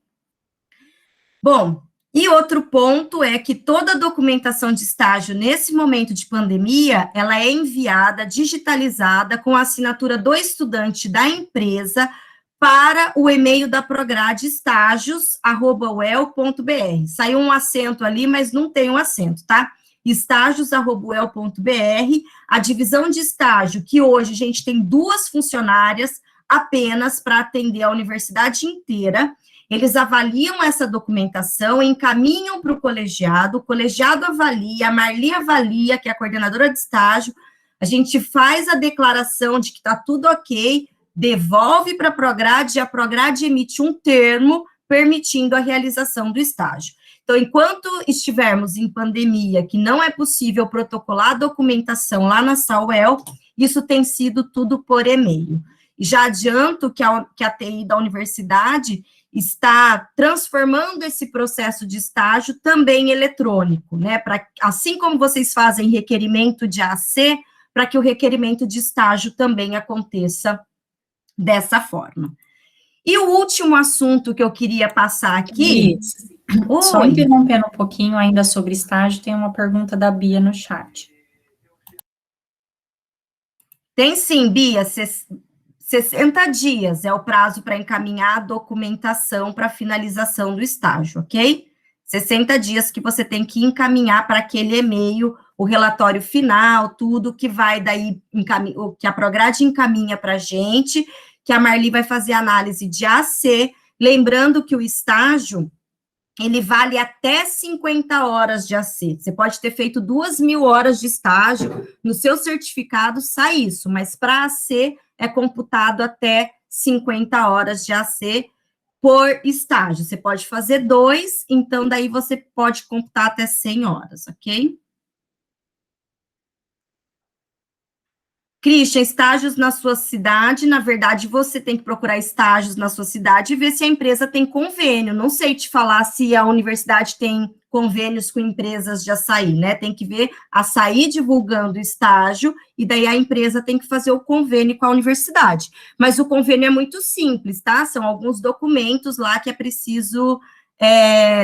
Bom, e outro ponto é que toda a documentação de estágio nesse momento de pandemia, ela é enviada, digitalizada, com a assinatura do estudante da empresa para o e-mail da Prograde estágios@uel.br. Saiu um acento ali, mas não tem um acento, tá? estágios@uel.br, a divisão de estágio, que hoje a gente tem 2 funcionárias apenas para atender a universidade inteira, eles avaliam essa documentação, encaminham para o colegiado avalia, a Marli avalia, que é a coordenadora de estágio, a gente faz a declaração de que está tudo ok, devolve para a Prograde, e a Prograde emite um termo permitindo a realização do estágio. Então, enquanto estivermos em pandemia, que não é possível protocolar a documentação lá na SAUEL, isso tem sido tudo por e-mail. E já adianto que a TI da universidade está transformando esse processo de estágio também eletrônico, né? Assim como vocês fazem requerimento de AC, para que o requerimento de estágio também aconteça dessa forma. E o último assunto que eu queria passar aqui... Só interrompendo um pouquinho ainda sobre estágio, tem uma pergunta da Bia no chat. Tem sim, Bia, 60 dias é o prazo para encaminhar a documentação para finalização do estágio, ok? 60 dias que você tem que encaminhar para aquele e-mail, o relatório final, tudo que vai daí, que a Prograde encaminha para a gente, que a Marli vai fazer análise de AC, lembrando que o estágio, ele vale até 50 horas de AC. Você pode ter feito 2.000 horas de estágio, no seu certificado sai isso, mas para AC é computado até 50 horas de AC por estágio. Você pode fazer 2, então daí você pode computar até 100 horas, ok? Christian, estágios na sua cidade, na verdade, você tem que procurar estágios na sua cidade e ver se a empresa tem convênio. Não sei te falar se a universidade tem convênios com empresas de açaí, né? Tem que ver a açaí divulgando estágio, e daí a empresa tem que fazer o convênio com a universidade. Mas o convênio é muito simples, tá? São alguns documentos lá que é preciso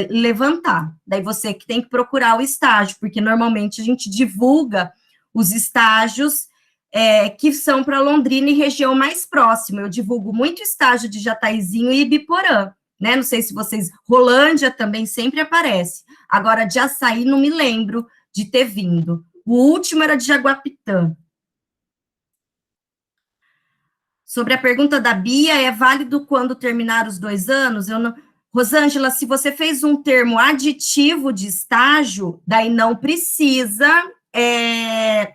levantar. Daí você que tem que procurar o estágio, porque normalmente a gente divulga os estágios que são para Londrina e região mais próxima. Eu divulgo muito estágio de Jataizinho e Ibiporã, né? Não sei se vocês... Rolândia também sempre aparece. Agora, de Açaí, não me lembro de ter vindo. O último era de Jaguapitã. Sobre a pergunta da Bia, é válido quando terminar os 2 anos? Eu não... Rosângela, se você fez um termo aditivo de estágio, daí não precisa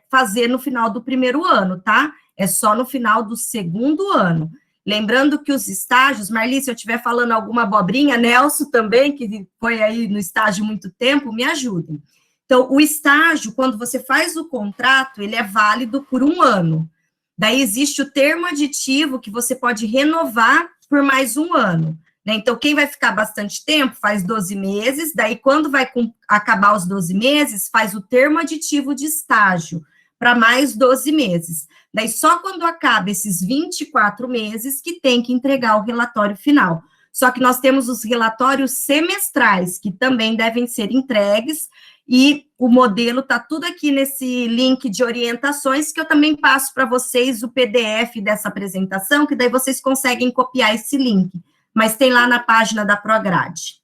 fazer no final do 1º ano, tá? É só no final do 2º ano. Lembrando que os estágios, Marli, se eu estiver falando alguma abobrinha, Nelson também, que foi aí no estágio muito tempo, me ajudem. Então, o estágio, quando você faz o contrato, ele é válido por 1 ano. Daí existe o termo aditivo que você pode renovar por mais 1 ano. Né? Então, quem vai ficar bastante tempo faz 12 meses, daí quando vai acabar os 12 meses, faz o termo aditivo de estágio para mais 12 meses. Daí só quando acaba esses 24 meses que tem que entregar o relatório final. Só que nós temos os relatórios semestrais, que também devem ser entregues, e o modelo está tudo aqui nesse link de orientações, que eu também passo para vocês o PDF dessa apresentação, que daí vocês conseguem copiar esse link. Mas tem lá na página da Prograde.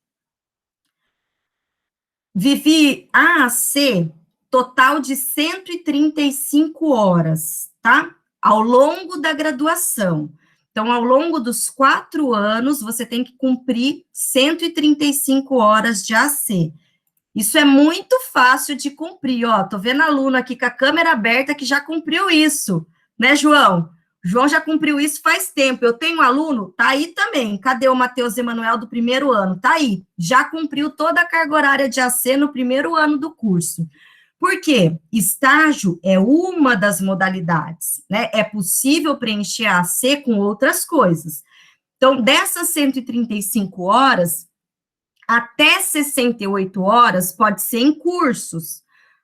Vivi AAC, total de 135 horas, tá? Ao longo da graduação. Então, ao longo dos 4 anos, você tem que cumprir 135 horas de AC. Isso é muito fácil de cumprir, ó. Tô vendo aluno aqui com a câmera aberta que já cumpriu isso, né, João? João já cumpriu isso faz tempo. Eu tenho um aluno, tá aí também. Cadê o Matheus Emanuel do 1º ano? Tá aí. Já cumpriu toda a carga horária de AC no 1º ano do curso. Por quê? Estágio é uma das modalidades, né? É possível preencher a AC com outras coisas. Então, dessas 135 horas, até 68 horas pode ser em cursos.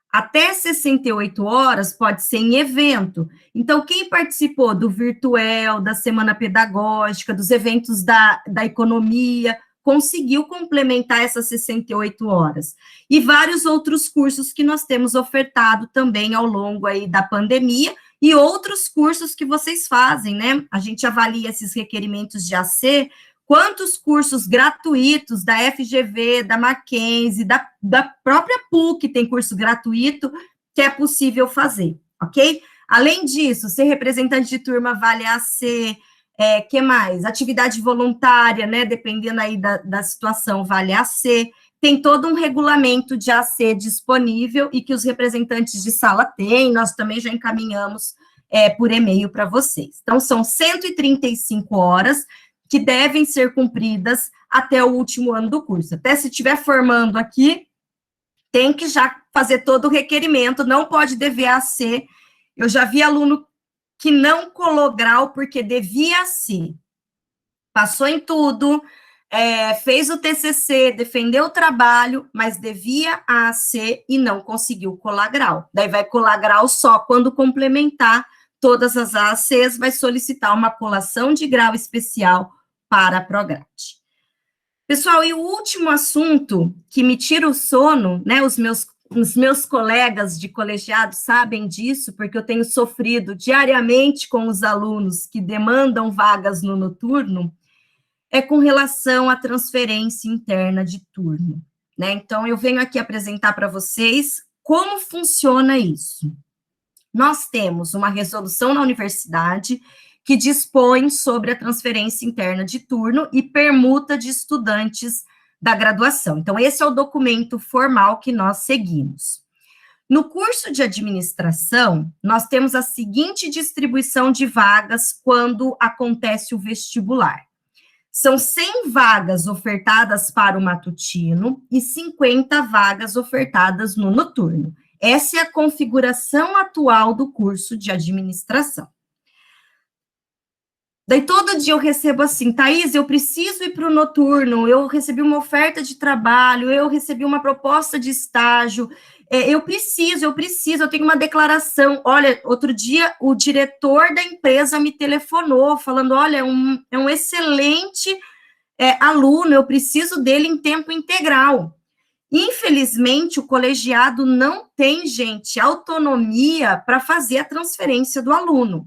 Até 68 horas pode ser em evento. Então, quem participou do Virtuel, da Semana Pedagógica, dos eventos da economia, conseguiu complementar essas 68 horas. E vários outros cursos que nós temos ofertado também ao longo aí da pandemia, e outros cursos que vocês fazem, né? A gente avalia esses requerimentos de AC, quantos cursos gratuitos da FGV, da Mackenzie, da própria PUC tem curso gratuito que é possível fazer, ok? Além disso, ser representante de turma vale AC, que mais? Atividade voluntária, né, dependendo aí da situação, vale AC. Tem todo um regulamento de AC disponível e que os representantes de sala têm, nós também já encaminhamos por e-mail para vocês. Então, são 135 horas, que devem ser cumpridas até o último ano do curso. Até se estiver formando aqui, tem que já fazer todo o requerimento, não pode dever AC. Eu já vi aluno que não colou grau porque devia ser. Passou em tudo, fez o TCC, defendeu o trabalho, mas devia a AC e não conseguiu colar grau. Daí vai colar grau só quando complementar todas as AACs, vai solicitar uma colação de grau especial para a Prograde. Pessoal, e o último assunto que me tira o sono, né, os meus colegas de colegiado sabem disso, porque eu tenho sofrido diariamente com os alunos que demandam vagas no noturno, é com relação à transferência interna de turno, né? Então, eu venho aqui apresentar para vocês como funciona isso. Nós temos uma resolução na universidade que dispõe sobre a transferência interna de turno e permuta de estudantes da graduação. Então, esse é o documento formal que nós seguimos. No curso de administração, nós temos a seguinte distribuição de vagas quando acontece o vestibular. São 100 vagas ofertadas para o matutino e 50 vagas ofertadas no noturno. Essa é a configuração atual do curso de administração. Daí todo dia eu recebo assim, Thaís, eu preciso ir para o noturno, eu recebi uma oferta de trabalho, eu recebi uma proposta de estágio, eu tenho uma declaração. Olha, outro dia o diretor da empresa me telefonou, falando, olha, é um excelente aluno, eu preciso dele em tempo integral. Infelizmente, o colegiado não tem, gente, autonomia para fazer a transferência do aluno.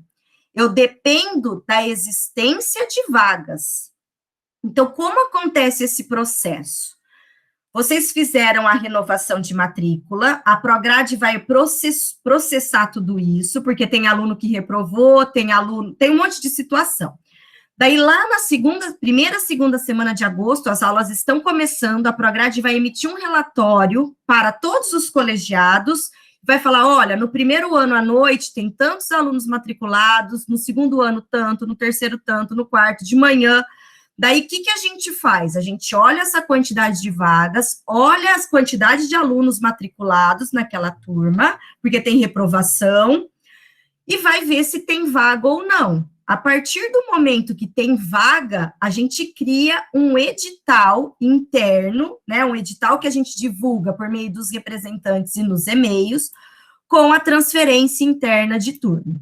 Eu dependo da existência de vagas. Então, como acontece esse processo? Vocês fizeram a renovação de matrícula, a Prograde vai processar tudo isso, porque tem aluno que reprovou, tem um monte de situação. Daí, lá na segunda semana de agosto, as aulas estão começando, a Prograde vai emitir um relatório para todos os colegiados, vai falar, olha, no primeiro ano à noite tem tantos alunos matriculados, no segundo ano tanto, no terceiro tanto, no quarto de manhã. Daí, o que a gente faz? A gente olha essa quantidade de vagas, olha as quantidades de alunos matriculados naquela turma, porque tem reprovação, e vai ver se tem vaga ou não. A partir do momento que tem vaga, a gente cria um edital interno, né, um edital que a gente divulga por meio dos representantes e nos e-mails, com a transferência interna de turno.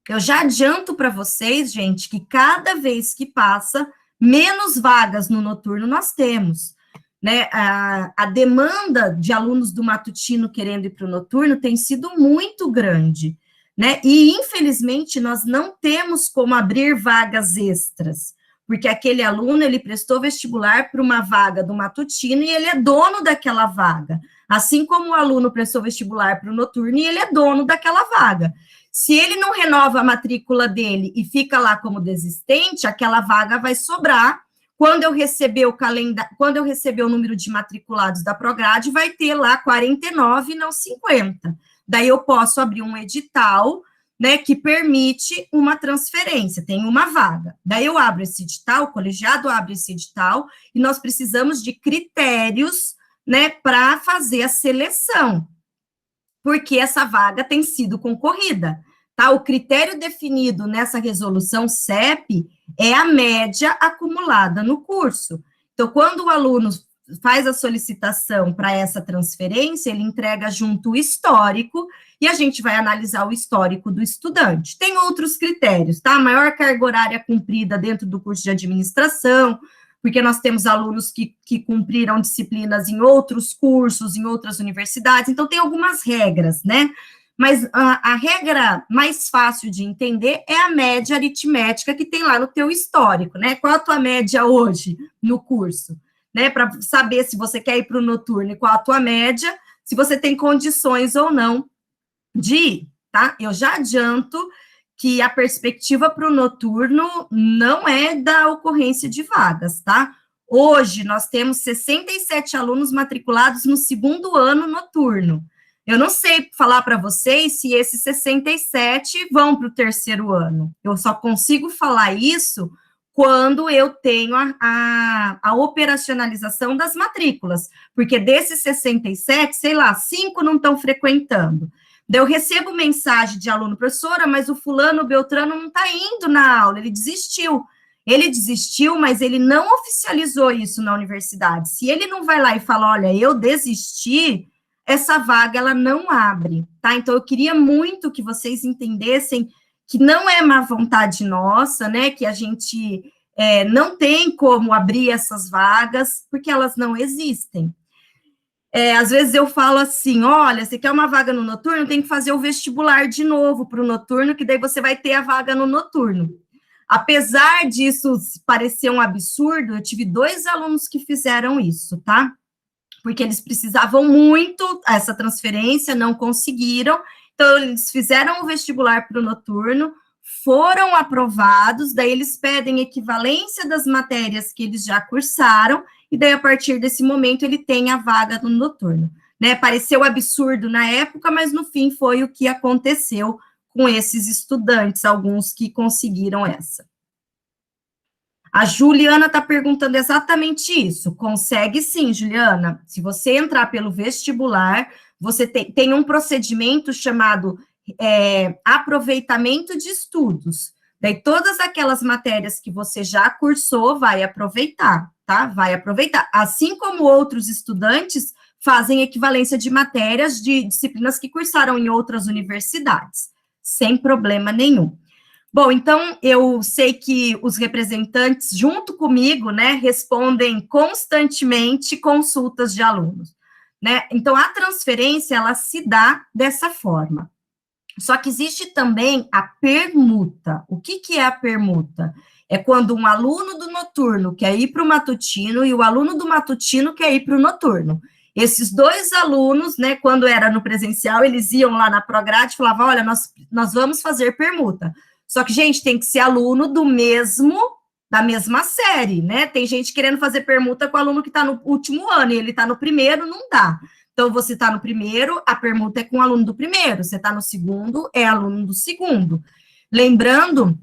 Eu já adianto para vocês, gente, que cada vez que passa, menos vagas no noturno nós temos, né? A demanda de alunos do matutino querendo ir para o noturno tem sido muito grande, né? E, infelizmente, nós não temos como abrir vagas extras, porque aquele aluno, ele prestou vestibular para uma vaga do matutino e ele é dono daquela vaga, assim como o aluno prestou vestibular para o noturno e ele é dono daquela vaga. Se ele não renova a matrícula dele e fica lá como desistente, aquela vaga vai sobrar. Quando eu receber o número de matriculados da Prograde, vai ter lá 49 e não 50. Daí eu posso abrir um edital, né, que permite uma transferência, tem uma vaga. Daí eu abro esse edital, o colegiado abre esse edital, e nós precisamos de critérios, né, para fazer a seleção, porque essa vaga tem sido concorrida, tá? O critério definido nessa resolução CEP é a média acumulada no curso. Então, quando o aluno faz a solicitação para essa transferência, ele entrega junto o histórico, e a gente vai analisar o histórico do estudante. Tem outros critérios, tá? Maior carga horária cumprida dentro do curso de administração, porque nós temos alunos que cumpriram disciplinas em outros cursos, em outras universidades, então tem algumas regras, né? Mas a regra mais fácil de entender é a média aritmética que tem lá no teu histórico, né? Qual a tua média hoje no curso? Né, para saber se você quer ir para o noturno e qual a tua média, se você tem condições ou não de ir, tá? Eu já adianto que a perspectiva para o noturno não é da ocorrência de vagas, tá? Hoje, nós temos 67 alunos matriculados no segundo ano noturno. Eu não sei falar para vocês se esses 67 vão para o terceiro ano. Eu só consigo falar isso quando eu tenho a operacionalização das matrículas, porque desses 67, sei lá, 5 não estão frequentando. Daí eu recebo mensagem de aluno, professora, mas o fulano, o Beltrano não está indo na aula, ele desistiu. Ele desistiu, mas ele não oficializou isso na universidade. Se ele não vai lá e fala, olha, eu desisti, essa vaga, ela não abre, tá? Então, eu queria muito que vocês entendessem que não é má vontade nossa, né, que a gente não tem como abrir essas vagas, porque elas não existem. Às vezes eu falo assim, olha, você quer uma vaga no noturno, tem que fazer o vestibular de novo para o noturno, que daí você vai ter a vaga no noturno. Apesar disso parecer um absurdo, eu tive 2 alunos que fizeram isso, tá? Porque eles precisavam muito essa transferência, não conseguiram, então eles fizeram o vestibular para o noturno, foram aprovados, daí eles pedem equivalência das matérias que eles já cursaram, e daí a partir desse momento ele tem a vaga no noturno. Né? Pareceu absurdo na época, mas no fim foi o que aconteceu com esses estudantes, alguns que conseguiram essa. A Juliana está perguntando exatamente isso. Consegue sim, Juliana. Se você entrar pelo vestibular, você tem um procedimento chamado aproveitamento de estudos. Daí, todas aquelas matérias que você já cursou, vai aproveitar, tá? Vai aproveitar. Assim como outros estudantes fazem equivalência de matérias de disciplinas que cursaram em outras universidades, sem problema nenhum. Bom, então, eu sei que os representantes, junto comigo, né, respondem constantemente consultas de alunos, né? Então, a transferência, ela se dá dessa forma. Só que existe também a permuta. O que é a permuta? É quando um aluno do noturno quer ir para o matutino e o aluno do matutino quer ir para o noturno. Esses 2 alunos, né, quando era no presencial, eles iam lá na Prograde e falavam, olha, nós vamos fazer permuta. Só que, gente, tem que ser aluno da mesma série, né? Tem gente querendo fazer permuta com o aluno que está no último ano, e ele está no primeiro, não dá. Então, você está no primeiro, a permuta é com o aluno do primeiro, você está no segundo, é aluno do segundo. Lembrando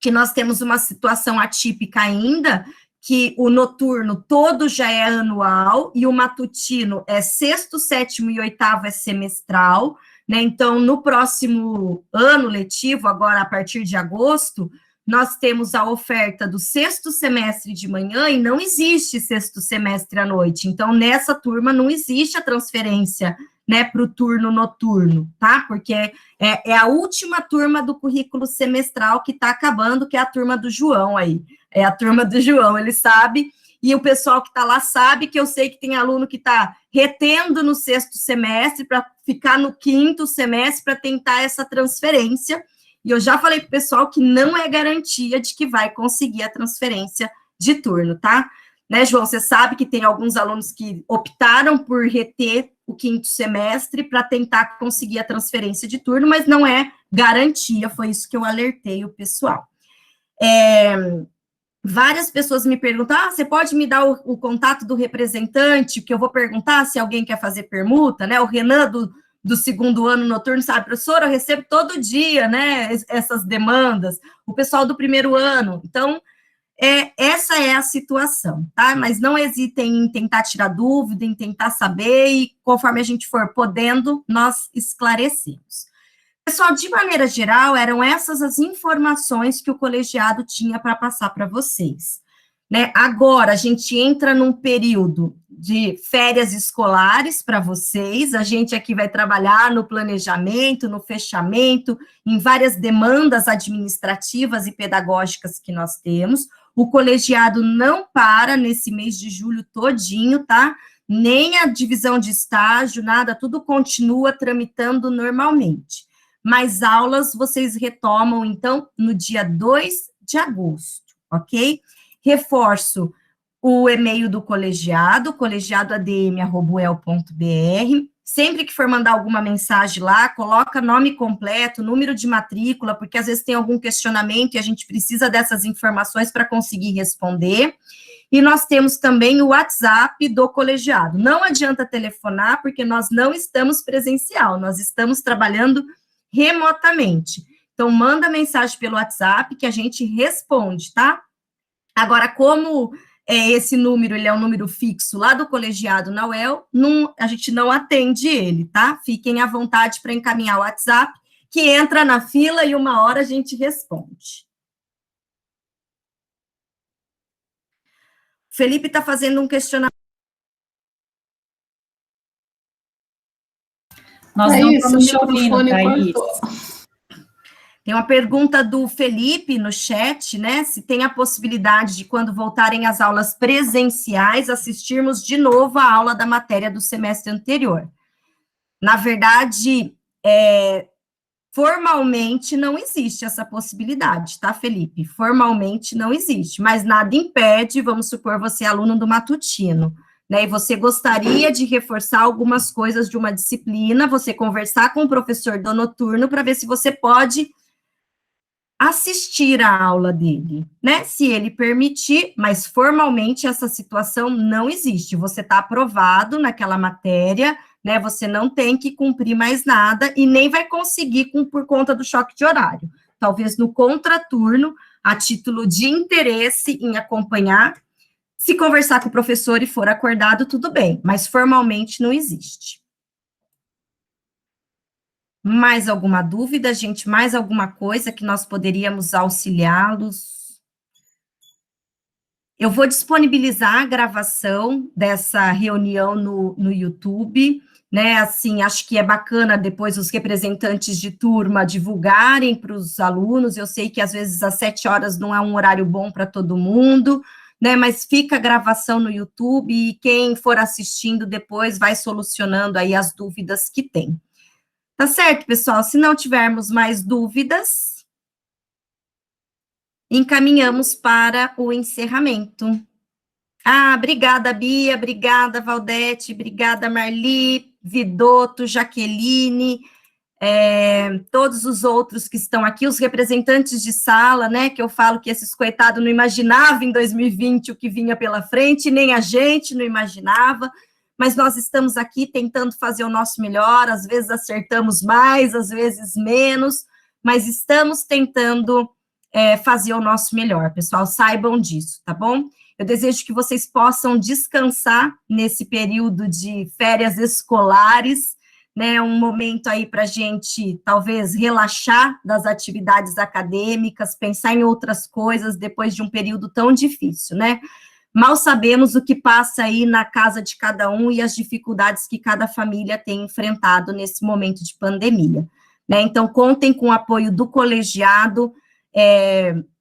que nós temos uma situação atípica ainda, que o noturno todo já é anual, e o matutino é 6º, 7º e 8º é semestral, né? Então, no próximo ano letivo, agora a partir de agosto, nós temos a oferta do 6º semestre de manhã e não existe 6º semestre à noite. Então, nessa turma não existe a transferência, né, para o turno noturno, tá? Porque é a última turma do currículo semestral que está acabando, que é a turma do João aí. É a turma do João, ele sabe, e o pessoal que está lá sabe que eu sei que tem aluno que está retendo no 6º semestre para ficar no 5º semestre para tentar essa transferência. E eu já falei para o pessoal que não é garantia de que vai conseguir a transferência de turno, tá? Né, João, você sabe que tem alguns alunos que optaram por reter o 5º semestre para tentar conseguir a transferência de turno, mas não é garantia, foi isso que eu alertei o pessoal. Várias pessoas me perguntam, você pode me dar o contato do representante, que eu vou perguntar se alguém quer fazer permuta, né? O Renan do segundo ano noturno, sabe, professora, eu recebo todo dia, né, essas demandas, o pessoal do primeiro ano, então, essa é a situação, tá, mas não hesitem em tentar tirar dúvida, em tentar saber, e conforme a gente for podendo, nós esclarecemos. Pessoal, de maneira geral, eram essas as informações que o colegiado tinha para passar para vocês. Né? Agora, a gente entra num período de férias escolares para vocês, a gente aqui vai trabalhar no planejamento, no fechamento, em várias demandas administrativas e pedagógicas que nós temos. O colegiado não para nesse mês de julho todinho, tá? Nem a divisão de estágio, nada, tudo continua tramitando normalmente. Mas aulas vocês retomam, então, no dia 2 de agosto, ok? Reforço o e-mail do colegiado, colegiadoadm@uel.br. Sempre que for mandar alguma mensagem lá, coloca nome completo, número de matrícula, porque às vezes tem algum questionamento e a gente precisa dessas informações para conseguir responder. E nós temos também o WhatsApp do colegiado. Não adianta telefonar, porque nós não estamos presencial, nós estamos trabalhando remotamente. Então, manda mensagem pelo WhatsApp que a gente responde, tá? Agora, como esse número, ele é um número fixo lá do colegiado na UEL, a gente não atende ele, tá? Fiquem à vontade para encaminhar o WhatsApp, que entra na fila e uma hora a gente responde. Felipe está fazendo um questionamento. Nós não estamos te ouvindo, Thaís. Tem uma pergunta do Felipe no chat, né? Se tem a possibilidade de, quando voltarem às aulas presenciais, assistirmos de novo a aula da matéria do semestre anterior. Na verdade, formalmente não existe essa possibilidade, tá, Felipe? Formalmente não existe, mas nada impede, vamos supor, você é aluno do matutino, né, e você gostaria de reforçar algumas coisas de uma disciplina, você conversar com o professor do noturno para ver se você pode assistir a aula dele, né, se ele permitir, mas formalmente essa situação não existe, você está aprovado naquela matéria, né, você não tem que cumprir mais nada e nem vai conseguir por conta do choque de horário, talvez no contraturno, a título de interesse em acompanhar, se conversar com o professor e for acordado, tudo bem, mas formalmente não existe. Mais alguma dúvida, gente? Mais alguma coisa que nós poderíamos auxiliá-los? Eu vou disponibilizar a gravação dessa reunião no YouTube, né? Assim, acho que é bacana depois os representantes de turma divulgarem para os alunos. Eu sei que às vezes às 7 horas não é um horário bom para todo mundo, né? Mas fica a gravação no YouTube e quem for assistindo depois vai solucionando aí as dúvidas que tem. Tá certo, pessoal? Se não tivermos mais dúvidas, encaminhamos para o encerramento. Ah, obrigada, Bia, obrigada, Valdete, obrigada, Marli, Vidotto, Jaqueline, todos os outros que estão aqui, os representantes de sala, né, que eu falo que esses coitados não imaginavam em 2020 o que vinha pela frente, nem a gente não imaginava, mas nós estamos aqui tentando fazer o nosso melhor, às vezes acertamos mais, às vezes menos, mas estamos tentando fazer o nosso melhor, pessoal, saibam disso, tá bom? Eu desejo que vocês possam descansar nesse período de férias escolares, né, um momento aí para a gente, talvez, relaxar das atividades acadêmicas, pensar em outras coisas depois de um período tão difícil, né? Mal sabemos o que passa aí na casa de cada um e as dificuldades que cada família tem enfrentado nesse momento de pandemia, né? Então, contem com o apoio do colegiado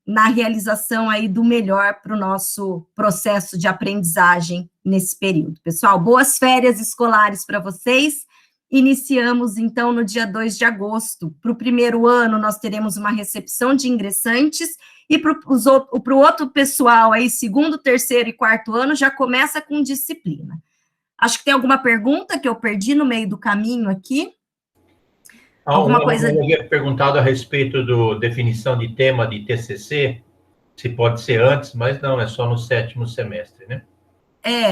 na realização aí do melhor para o nosso processo de aprendizagem nesse período. Pessoal, boas férias escolares para vocês. Iniciamos, então, no dia 2 de agosto. Para o primeiro ano, nós teremos uma recepção de ingressantes, e para o outro pessoal, aí, segundo, terceiro e quarto ano, já começa com disciplina. Acho que tem alguma pergunta que eu perdi no meio do caminho aqui? Alguma coisa? Eu havia perguntado a respeito da definição de tema de TCC, se pode ser antes, mas não, é só no 7º semestre, né?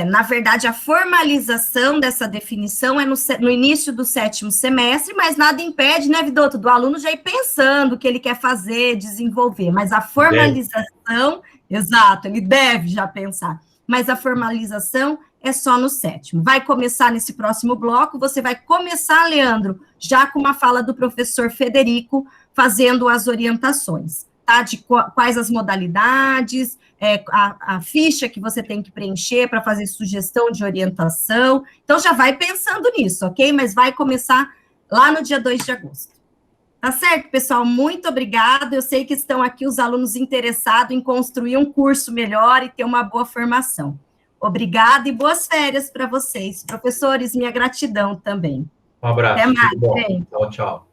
Na verdade, a formalização dessa definição é no início do 7º semestre, mas nada impede, né, Vidotto, do aluno já ir pensando o que ele quer fazer, desenvolver, mas a formalização, exato, ele deve já pensar, mas a formalização é só no 7º. Vai começar nesse próximo bloco, você vai começar, Leandro, já com uma fala do professor Federico, fazendo as orientações, tá, de quais as modalidades, a ficha que você tem que preencher para fazer sugestão de orientação. Então, já vai pensando nisso, ok? Mas vai começar lá no dia 2 de agosto. Tá certo, pessoal? Muito obrigada. Eu sei que estão aqui os alunos interessados em construir um curso melhor e ter uma boa formação. Obrigada e boas férias para vocês. Professores, minha gratidão também. Um abraço. Até mais, gente. Tchau, tchau.